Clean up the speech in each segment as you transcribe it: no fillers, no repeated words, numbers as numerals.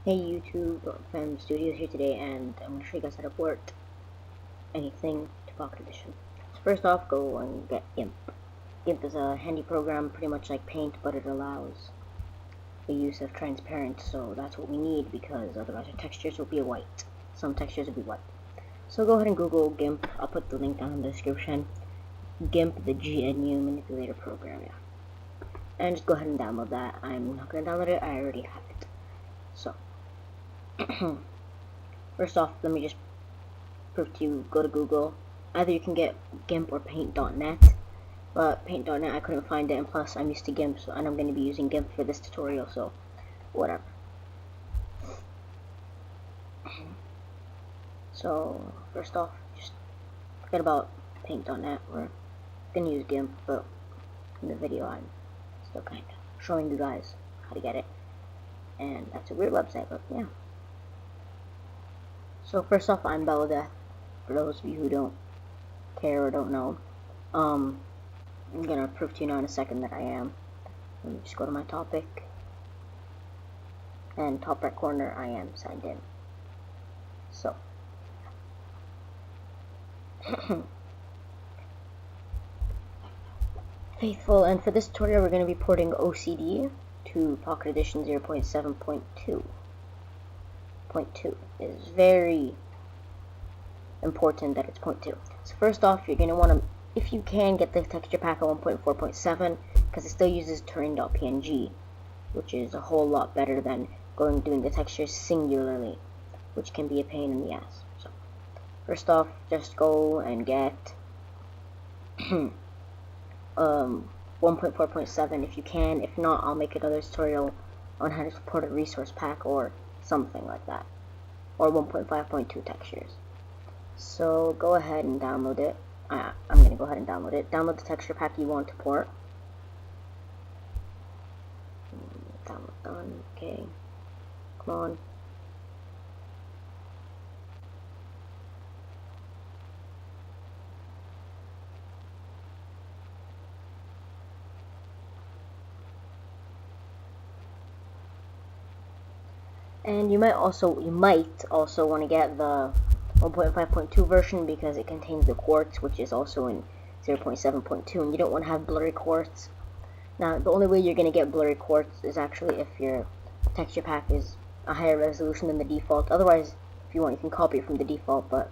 Hey YouTube, Fam Studios here today, and I'm going to show you guys how to port anything to Pocket Edition. So first off, go and get GIMP. GIMP is a handy program, pretty much like Paint, but it allows the use of transparent, so that's what we need, because otherwise our textures will be white. Some textures will be white. So go ahead and Google GIMP. I'll put the link down in the description. GIMP, the GNU manipulator program, yeah. And just go ahead and download that. I'm not going to download it, I already have it. So, first off, let me just prove to you, go to Google. Either you can get GIMP or Paint.net, but Paint.net I couldn't find it, and plus I'm used to GIMP, and I'm going to be using GIMP for this tutorial, so whatever. So first off, just forget about Paint.net. We're going to use GIMP, but in the video I'm still kind of showing you guys how to get it, and that's a weird website, but yeah. So first off, I'm Belladeath, for those of you who don't care or don't know. I'm gonna prove to you now in a second that I am. Let me just go to my topic, and top right corner, I am signed in. So, faithful, and for this tutorial we're going to be porting OCD to Pocket Edition 0.7.2. Point 2 is very important that it's 0.2. So first off, you're going to want to, if you can, get the texture pack at 1.4.7, because it still uses terrain.png, which is a whole lot better than doing the textures singularly, which can be a pain in the ass. So first off, just go and get 1.4.7 if you can. If not, I'll make another tutorial on how to support a resource pack or something like that, or 1.5.2 textures. So go ahead and download it. I'm going to go ahead and download it. Download the texture pack you want to port. Download done. Okay. Come on. And you might also want to get the 1.5.2 version, because it contains the quartz, which is also in 0.7.2, and you don't want to have blurry quartz. Now, the only way you're going to get blurry quartz is actually if your texture pack is a higher resolution than the default. Otherwise, if you want, you can copy it from the default, but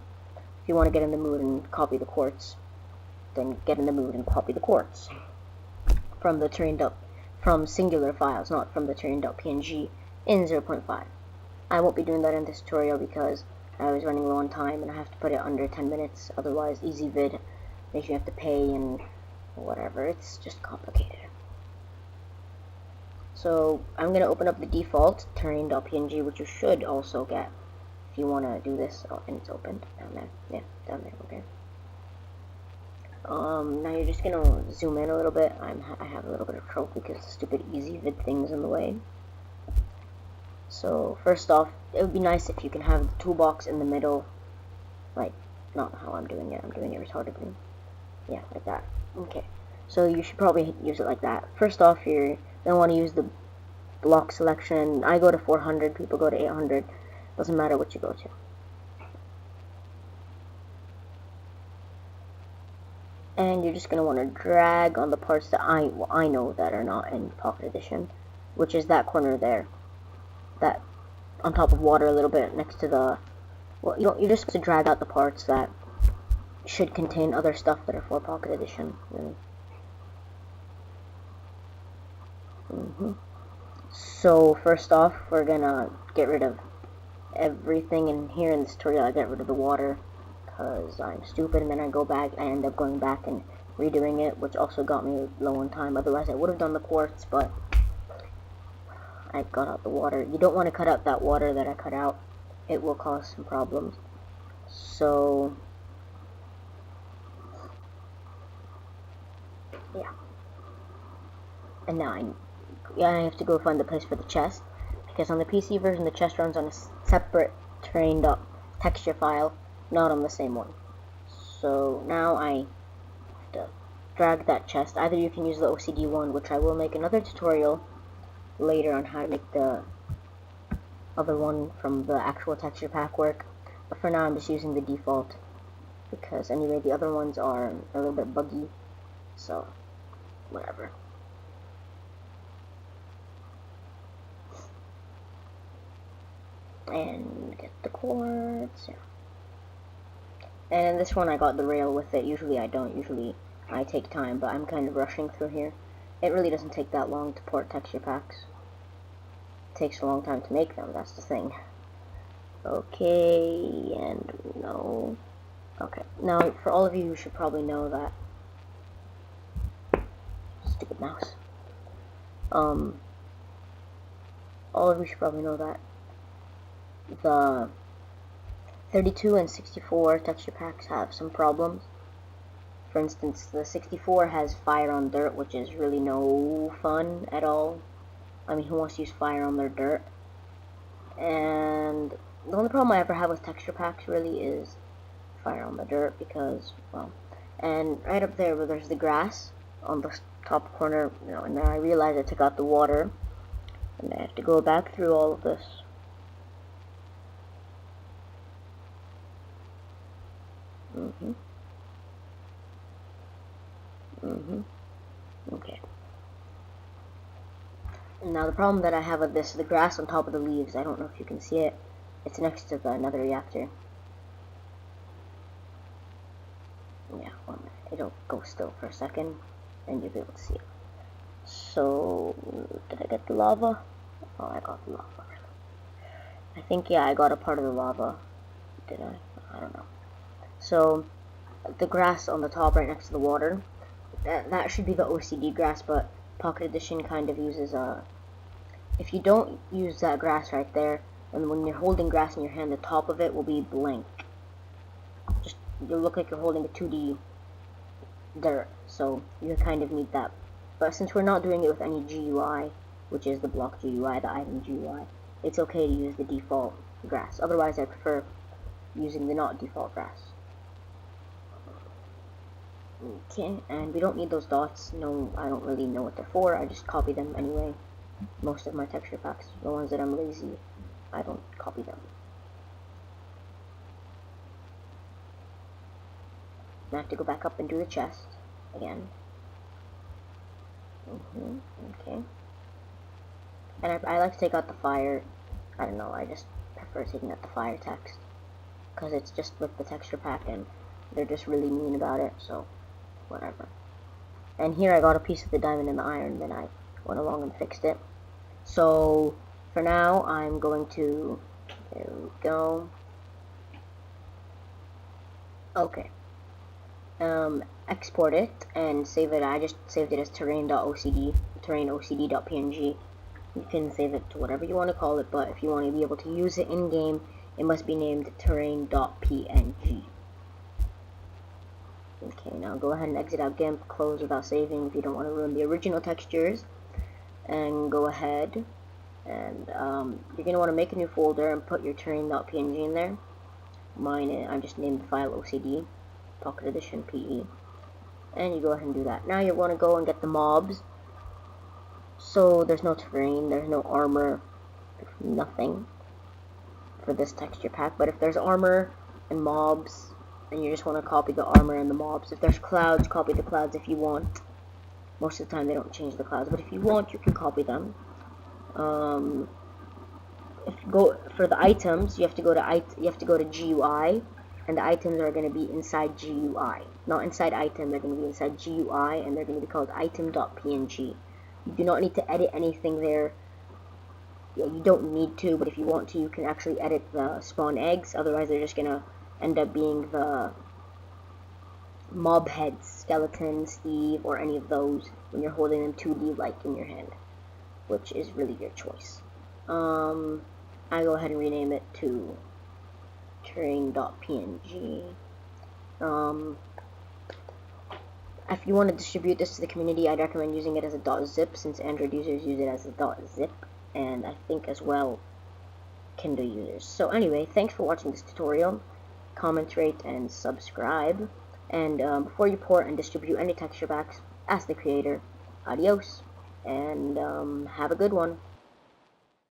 if you want to get in the mood and copy the quartz, then get in the mood and copy the quartz from the from singular files, not from the terrain.png in 0.5. I won't be doing that in this tutorial because I was running low on time and I have to put it under 10 minutes, otherwise EasyVid makes you have to pay and whatever. It's just complicated. So I'm going to open up the default terrain.png, which you should also get if you want to do this. Oh, and it's opened down there. Yeah, down there. Okay. Now you're just going to zoom in a little bit. I have a little bit of trouble because the stupid EasyVid thing's in the way. So first off, it would be nice if you can have the toolbox in the middle, like, not how I'm doing it retardedly. Yeah, like that. Okay, so you should probably use it like that. First off, you're going to want to use the block selection. I go to 400, people go to 800, doesn't matter what you go to. And you're just going to want to drag on the parts that I know that are not in Pocket Edition, which is that corner there. That on top of water a little bit next to the, well, you just to drag out the parts that should contain other stuff that are for Pocket Edition. So first off, we're gonna get rid of everything in here. In this tutorial I get rid of the water because I'm stupid, and then I end up going back and redoing it, which also got me low on time. Otherwise I would have done the quartz, but I got out the water. You don't want to cut out that water that I cut out. It will cause some problems. So, yeah. And now I have to go find the place for the chest, because on the PC version the chest runs on a separate terrain.texture file, not on the same one. So now I have to drag that chest. Either you can use the OCD one, which I will make another tutorial later on how to make the other one from the actual texture pack work. But for now, I'm just using the default because anyway, the other ones are a little bit buggy. So, whatever. And get the quartz. Yeah. And in this one, I got the rail with it. Usually I don't. Usually I take time, but I'm kind of rushing through here. It really doesn't take that long to port texture packs. It takes a long time to make them, that's the thing. Okay, and no. Okay, now for all of you who should probably know that. Stupid mouse. All of you should probably know that the 32 and 64 texture packs have some problems. For instance, the 64 has fire on dirt, which is really no fun at all. I mean, who wants to use fire on their dirt? And the only problem I ever have with texture packs really is fire on the dirt because, well, and right up there where there's the grass on the top corner, you know, and then I realized I took out the water, and I have to go back through all of this. Okay. Now the problem that I have with this, the grass on top of the leaves, I don't know if you can see it. It's next to the nether reactor. Yeah, 1 minute. It'll go still for a second, and you'll be able to see it. So, did I get the lava? Oh, I got the lava. I think, yeah, I got a part of the lava. Did I? I don't know. So, the grass on the top right next to the water, that should be the OCD grass, but Pocket Edition kind of uses if you don't use that grass right there, and when you're holding grass in your hand, the top of it will be blank. Just, you'll look like you're holding a 2D dirt, so you kind of need that. But since we're not doing it with any GUI, which is the block GUI, the item GUI, it's okay to use the default grass. Otherwise, I prefer using the not default grass. Okay, and we don't need those dots. No, I don't really know what they're for. I just copy them anyway. Most of my texture packs, the ones that I'm lazy, I don't copy them. I have to go back up and do the chest again. Okay. And I like to take out the fire. I don't know, I just prefer taking out the fire text because it's just with the texture pack and they're just really mean about it, so whatever. And here I got a piece of the diamond and the iron, then I went along and fixed it. So for now I'm going to, there we go. Okay. Export it and save it. I just saved it as terrain.ocd, terrainocd.png. You can save it to whatever you want to call it, but if you want to be able to use it in game, it must be named terrain.png. Okay, now go ahead and exit out GIMP, close without saving if you don't want to ruin the original textures, and go ahead and you're going to want to make a new folder and put your terrain.png in there. Mine, I just named the file OCD, Pocket Edition PE, and you go ahead and do that. Now you want to go and get the mobs. So there's no terrain, there's no armor, nothing for this texture pack, but if there's armor and mobs, and you just want to copy the armor and the mobs. If there's clouds, copy the clouds if you want. Most of the time they don't change the clouds, but if you want, you can copy them. If you go for the items, you have to go to GUI, and the items are going to be inside GUI, not inside item. They're going to be inside GUI, and they're going to be called item.png. You do not need to edit anything there. You don't need to, but if you want to, you can actually edit the spawn eggs. Otherwise, they're just going to end up being the mob heads, skeleton, Steve, or any of those when you're holding them 2D like in your hand, which is really your choice. I go ahead and rename it to terrain.png. If you want to distribute this to the community, I'd recommend using it as a .zip, since Android users use it as a .zip, and I think as well Kindle users. So anyway, thanks for watching this tutorial. Comment, rate, and subscribe. And before you port and distribute any texture packs, ask the creator. Adios, and have a good one.